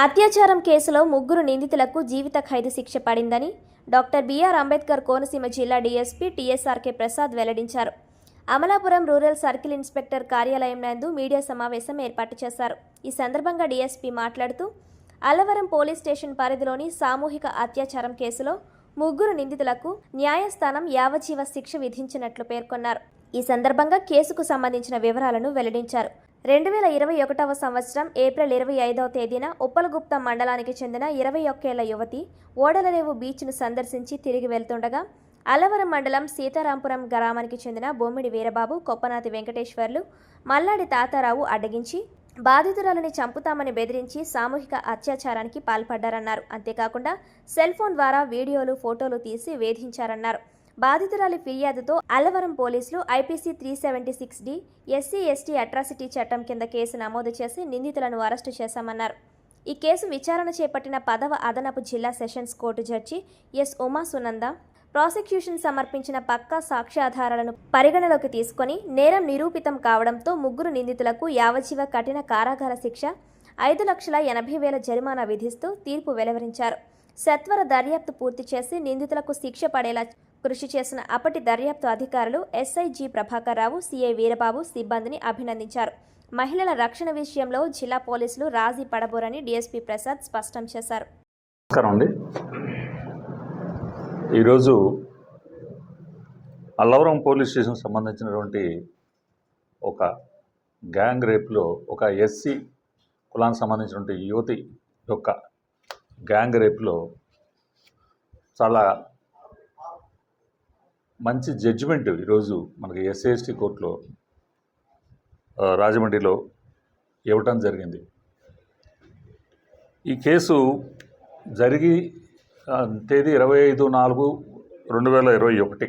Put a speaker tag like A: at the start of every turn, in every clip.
A: అత్యాచారం కేసులో ముగ్గురు నిందితులకు జీవిత ఖైదు శిక్ష పడిందని డాక్టర్ బిఆర్ అంబేద్కర్ కోనసీమ జిల్లా డీఎస్పీ టీఎస్ఆర్కే ప్రసాద్ వెల్లడించారు. అమలాపురం రూరల్ సర్కిల్ ఇన్స్పెక్టర్ కార్యాలయం నందు మీడియా సమావేశం ఏర్పాటు చేశారు. ఈ సందర్భంగా డీఎస్పీ మాట్లాడుతూ అల్లవరం పోలీస్ స్టేషన్ పరిధిలోని సామూహిక అత్యాచారం కేసులో ముగ్గురు నిందితులకు న్యాయస్థానం యావజ్జీవ శిక్ష విధించినట్లు పేర్కొన్నారు. ఈ సందర్భంగా కేసుకు సంబంధించిన వివరాలను వెల్లడించారు. 2021వ సంవత్సరం ఏప్రిల్ 25వ తేదీన ఉప్పలగుప్తం మండలానికి చెందిన 21 ఏళ్ల యువతి ఓడలరేవు బీచ్ను సందర్శించి తిరిగి వెళ్తుండగా అల్లవరం మండలం సీతారాంపురం గ్రామానికి చెందిన బొమ్మిడి వీరబాబు, కొప్పనాతి వెంకటేశ్వర్లు, మల్లాడి తాతారావు అడ్డగించి బాధితురాలని చంపుతామని బెదిరించి సామూహిక అత్యాచారానికి పాల్పడ్డారన్నారు. అంతేకాకుండా సెల్ ఫోన్ ద్వారా వీడియోలు, ఫోటోలు తీసి వేధించారన్నారు. బాధితురాలి ఫిర్యాదుతో అల్లవరం పోలీసులు ఐపీసీ 376D SC/ST అట్రాసిటీ చట్టం కింద కేసు నమోదు చేసి నిందితులను అరెస్టు చేశామన్నారు. ఈ కేసు విచారణ చేపట్టిన 10వ అదనపు జిల్లా sessions court judge yes Uma Sunanda prosecution సమర్పించిన పక్కా సాక్ష్యాధారాలను పరిగణలోకి తీసుకొని నేరం నిరూపితం కావడంతో ముగ్గురు నిందితులకు యావజ్జీవ కఠిన కారాగార శిక్ష, 5,80,000 జరిమానా విధిస్తూ తీర్పు వెలువరించారు. సత్వర దర్యాప్తు పూర్తి చేసి నిందితులకు శిక్ష పడేలా కృషి చేసిన అప్పటి దర్యాప్తు అధికారులు SIG ప్రభాకర్ రావు, CI వీరబాబు సిబ్బందిని అభినందించారు. మహిళల రక్షణ విషయంలో జిల్లా పోలీసులు రాజీ పడబోరని డీఎస్పీ ప్రసాద్ స్పష్టం చేశారు.
B: ఈరోజు అల్లవరం పోలీస్ స్టేషన్ సంబంధించినటువంటి ఒక గ్యాంగ్ రేప్లో ఒక SC కులానికి సంబంధించినటువంటి యువతి యొక్క గ్యాంగ్ రేప్లో చాలా మంచి జడ్జిమెంట్ ఈరోజు మనకి SC/ST కోర్టులో రాజమండ్రిలో ఇవ్వటం జరిగింది. ఈ కేసు జరిగి తేదీ 25/4/2021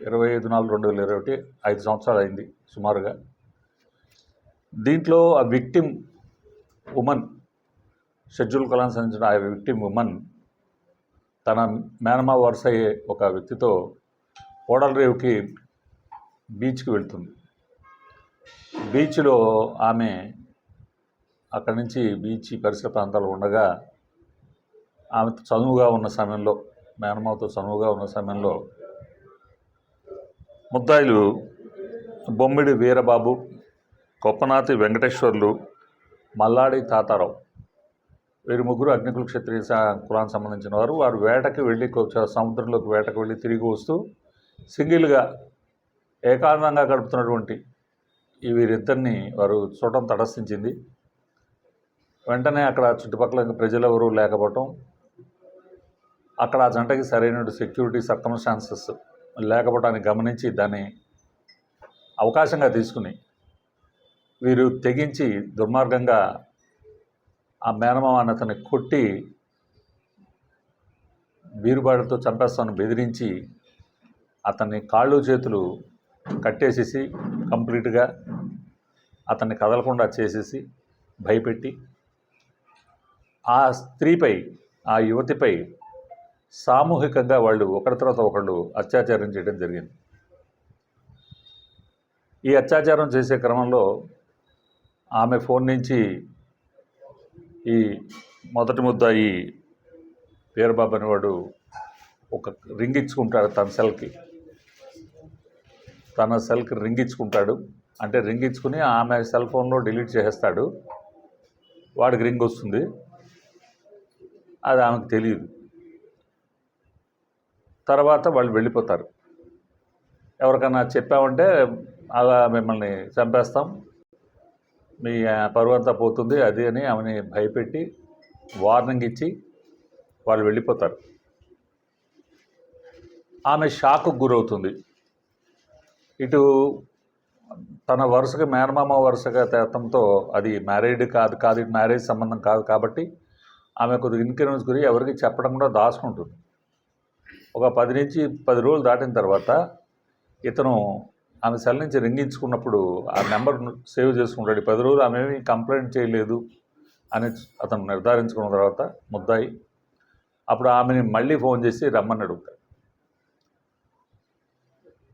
B: 25/4/2021 5 సంవత్సరాలు అయింది సుమారుగా. దీంట్లో ఆ విక్టిమ్ ఉమన్, షెడ్యూల్ కులానికి సంబంధించిన ఆ విక్టిమ్ ఉమన్ తన మేనమా వరుస అయ్యే ఒక వ్యక్తితో ఓడలరేవుకి బీచ్కి వెళ్తుంది. బీచ్లో ఆమె అక్కడి నుంచి బీచ్ పరిసర ప్రాంతాలు ఉండగా ఆమెతో చనువుగా ఉన్న సమయంలో, మేనమావతో చనువుగా ఉన్న సమయంలో ముద్దాయిలు బొమ్మిడి వీరబాబు, కొప్పనాతి వెంకటేశ్వర్లు, మల్లాడి తాతారావు వీరు ముగ్గురు అగ్నికుల క్షత్రియ కులానికి సంబంధించిన వారు. వారు వేటకి వెళ్ళి సముద్రంలోకి వేటకు వెళ్ళి తిరిగి వస్తూ సింగిల్గా ఏకాంతంగా గడుపుతున్నటువంటి ఈ వీరిద్దరిని వారు చూడటం తటస్థించింది. వెంటనే అక్కడ చుట్టుపక్కల ప్రజలెవరూ లేకపోవటం, అక్కడ ఆ జంటకి సరైన సెక్యూరిటీ సర్కమ్స్టాన్సెస్ లేకపోవటాన్ని గమనించి దాన్ని అవకాశంగా తీసుకుని వీరు తెగించి దుర్మార్గంగా ఆ మేనమామ అతన్ని కొట్టి బీరుబాటుతో చంపేస్తామని బెదిరించి అతన్ని కాళ్ళు చేతులు కట్టేసేసి కంప్లీట్గా అతన్ని కదలకుండా చేసేసి భయపెట్టి ఆ స్త్రీపై, ఆ యువతిపై సామూహికంగా వాళ్ళు ఒకరి తర్వాత ఒకళ్ళు అత్యాచారం చేయడం జరిగింది. ఈ అత్యాచారం చేసే క్రమంలో ఆమె ఫోన్ నుంచి ఈ మొదటి ముద్దాయి వీరబాబు అనేవాడు ఒక రింగ్ ఇచ్చుకుంటాడు. తన సెల్కి రింగ్ ఇచ్చుకుంటాడు. అంటే రింగ్ ఇచ్చుకుని ఆమె సెల్ ఫోన్లో డిలీట్ చేసేస్తాడు. వాడికి రింగ్ వస్తుంది, అది ఆమెకు తెలియదు. తర్వాత వాళ్ళు వెళ్ళిపోతారు. ఎవరికైనా చెప్పామంటే అలా మిమ్మల్ని చంపేస్తాం, మీ పరువు అంతా పోతుంది అది అని ఆమెని భయపెట్టి వార్నింగ్ ఇచ్చి వాళ్ళు వెళ్ళిపోతారు. ఆమె షాక్కు గురవుతుంది. ఇటు తన వరుసగా మేనమామ వరుసగా తేతంతో అది మ్యారీడ్ కాదు, ఇటు మ్యారేజ్ సంబంధం కాదు కాబట్టి ఆమె కొద్దిగా ఇన్కన్వీనియన్స్ గురి ఎవరికి చెప్పడం కూడా దాచుకుంటుంది. ఒక 10 నుంచి 10 రోజులు దాటిన తర్వాత ఇతను ఆమె సెల్ నుంచి రింగించుకున్నప్పుడు ఆ నెంబర్ సేవ్ చేసుకుంటాడు. 10 రోజులు ఆమె ఏమీ కంప్లైంట్ చేయలేదు అని అతను నిర్ధారించుకున్న తర్వాత ముద్దాయి అప్పుడు ఆమెని మళ్ళీ ఫోన్ చేసి రమ్మని అడుగుతాడు.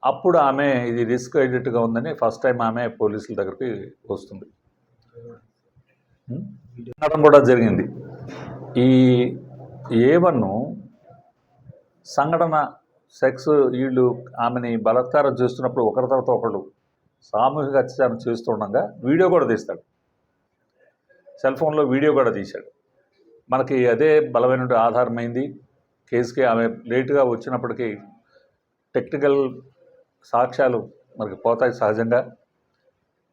B: అప్పుడు ఆమె ఇది రిస్క్ ఎడిట్గా ఉందని ఫస్ట్ టైం ఆమె పోలీసుల దగ్గరికి వస్తుంది. కూడా జరిగింది. ఈ A1 సంఘటన సెక్స్ వీళ్ళు ఆమెని బలాత్కారం చేస్తున్నప్పుడు ఒకరి తర్వాత ఒకళ్ళు సామూహిక అత్యాచారం చేస్తుండగా వీడియో కూడా తీస్తాడు, సెల్ ఫోన్లో వీడియో కూడా తీశాడు. మనకి అదే బలమైన ఆధారమైంది కేసుకి. ఆమె లేటుగా వచ్చినప్పటికీ టెక్నికల్ సాక్ష్యాలు మనకి పోతాయి సహజంగా.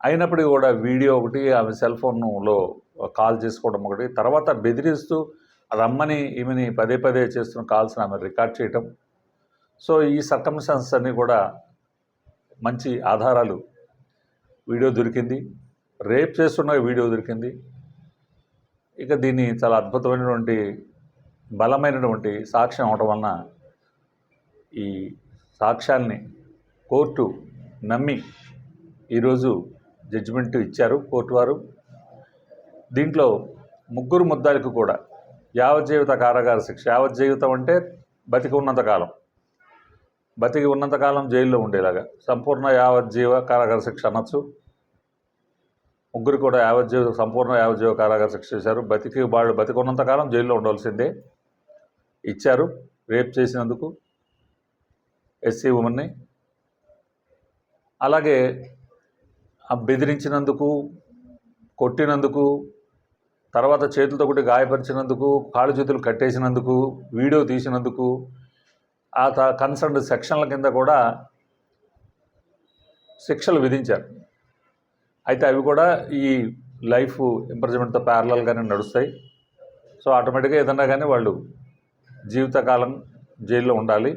B: అయినప్పటికీ కూడా వీడియో ఒకటి, ఆమె సెల్ ఫోన్లో కాల్ చేసుకోవడం ఒకటి, తర్వాత బెదిరిస్తూ రమ్మని ఈమెని పదే పదే చేస్తున్న కాల్స్ని ఆమె రికార్డ్ చేయటం. సో ఈ సర్కమ్స్టాన్సెస్ అన్నీ కూడా మంచి ఆధారాలు. వీడియో దొరికింది, రేప్ చేస్తున్న వీడియో దొరికింది. ఇక దీన్ని చాలా అద్భుతమైనటువంటి బలమైనటువంటి సాక్ష్యం అవడం వలన ఈ సాక్ష్యాల్ని కోర్టు నమ్మి ఈరోజు జడ్జిమెంట్ ఇచ్చారు కోర్టు వారు. దీంట్లో ముగ్గురు ముద్దాయిలకు కూడా యావజ్జీవిత కారాగార శిక్ష. యావజ్జీవితం అంటే బతికి ఉన్నంతకాలం జైల్లో ఉండేలాగా, సంపూర్ణ యావజ్జీవ కారాగార శిక్ష అనొచ్చు. ముగ్గురు కూడా సంపూర్ణ యావజ్జీవ కారాగార శిక్ష చేశారు. వాళ్ళు బతికి ఉన్నంతకాలం జైల్లో ఉండవలసిందే ఇచ్చారు. రేప్ చేసినందుకు ఎస్సీ ఉమెన్ని, అలాగే బెదిరించినందుకు, కొట్టినందుకు, తర్వాత చేతులతో కొట్టి గాయపరిచినందుకు, కాళ్ళు చేతులు కట్టేసినందుకు, వీడియో తీసినందుకు ఆ కన్సర్న్డ్ సెక్షన్ల కింద కూడా శిక్షలు విధించారు. అయితే అవి కూడా ఈ లైఫ్ ఇంప్రిజన్మెంట్తో ప్యారలల్గానే నడుస్తాయి. సో ఆటోమేటిక్గా ఏదన్నా కానీ వాళ్ళు జీవితకాలం జైల్లో ఉండాలి.